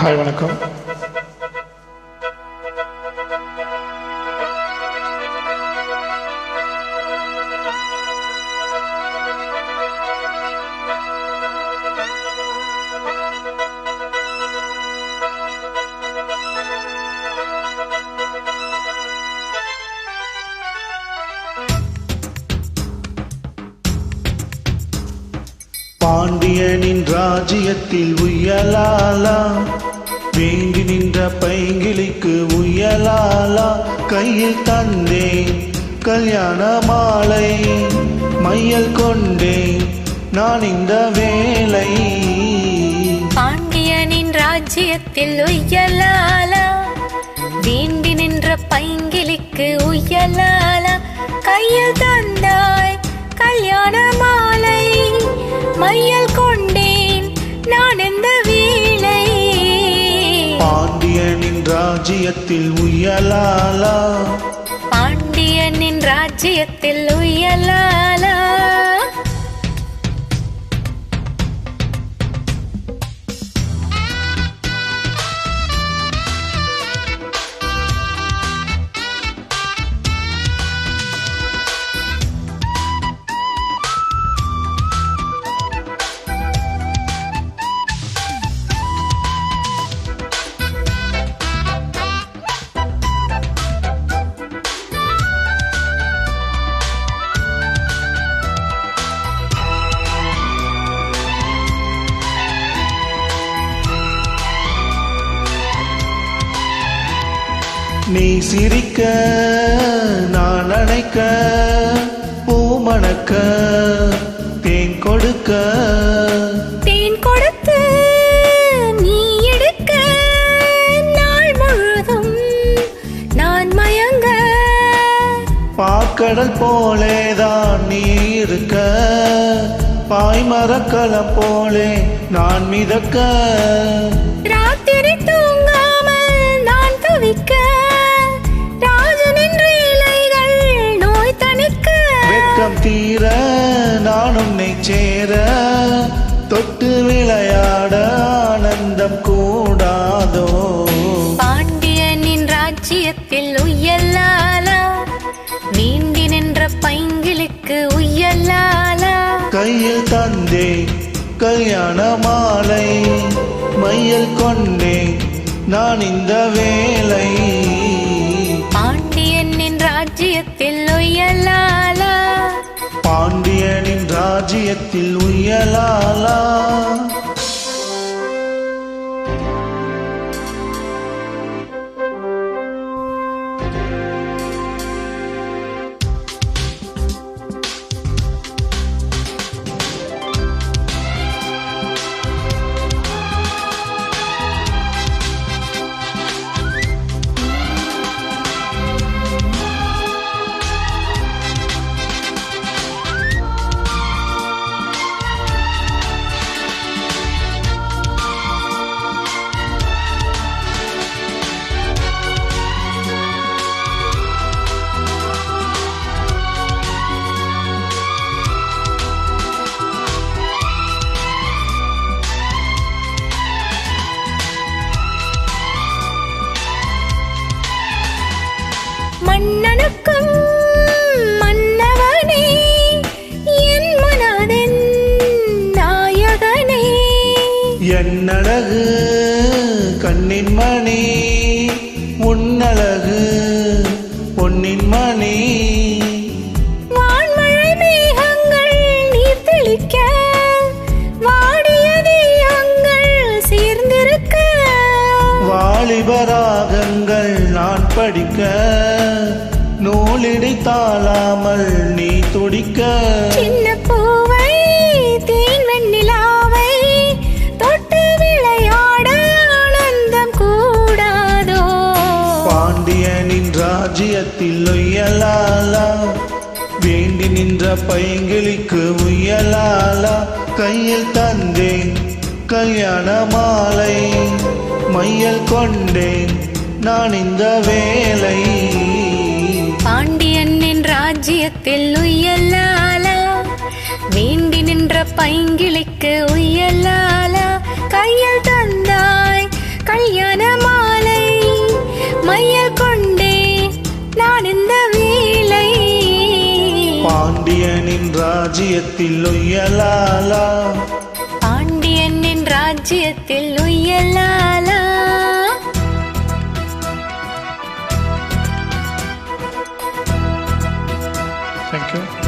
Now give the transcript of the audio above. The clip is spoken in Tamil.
ஹாய் வணக்கம். பாண்டியனின் ராஜ்யத்தில் உயலாலா, வேண்டி நின்ற பைங்கிளிக்கு உயலாலா, கையில் தந்தேன் கல்யாண மாலை, மையல் கொண்டேன் நான் இந்த வேலை. பாண்டியனின் ராஜ்யத்தில் உயலாலா, வேண்டி நின்ற பைங்கிளிக்கு உயலாலா, கையில் தந்தாய் கல்யாண மாலை, மையல் கொண்டேன் நான் இந்த வேளை. பாண்டியனின் ராஜ்யத்தில் உயலாலா, பாண்டியனின் ராஜ்யத்தில் உயலாலா. நீ சிரிக்க நான் அணைக்க, பூமணக்க தேன் கொடுக்க, தேன் கொடுத்து நீ எடுக்க, நாள் முழுதும் நான் மயங்க. பாக்கடல் போலேதான் நீ இருக்க, பாய்மரக்கலம் போலே நான் மிதக்க. ராத்திரி தூங்காமல் நான் தவிக்க, வெட்கம் தீர நான் உன்னை சேர, தொட்டு விளையாட ஆனந்தம் கூடாதோ. பாண்டியனின் ராஜ்யத்தில் உயலாலா, வேண்டி நின்ற பைங்கிளுக்கு உயலாலா, கையில் தந்தே கல்யாண மாலை, மையல் கொண்டே நான் இந்த வேலை. பாண்டியனின் ராஜ்யத்தில் உயலாலா, பாண்டியனின் ராஜ்யத்தில் உயலாலா. மன்னனுக்கும் மன்னவனே, என் மனதின் நாயகனே, என்னழகு கண்ணின் மணி, உன்னழகு பொன்னின் மணி. வான்மழை மேகங்கள் நீர் தெளிக்க, வாடிய தீயங்கள் சேர்ந்திருக்க, வாலிபராகங்கள் நான் படிக்க, நூலிடை தாழாமல் நீ துடிக்க. சின்ன பூவை தேன் வெண்ணிலாவை தொட்டு விளையாட ஆனந்தம் கூடாதோ. பாண்டியனின் ராஜ்யத்தில் உயலாலா, வேண்டி நின்ற பைங்கிளிக்கு உயலாலா, கையில் தந்தேன் கல்யாண மாலை, மையல் கொண்டேன் நான் இந்த வேலை. பாண்டியனின் ராஜ்யத்தில் உயலாலா, வேண்டி நின்ற பைங்கிளிக்கு உயலாலா, கையில் தந்தாய் ராஜ்யத்தில் உய்யலாலா பாண்டியனின் ராஜ்யத்தில் உய்யலாலா Thank you.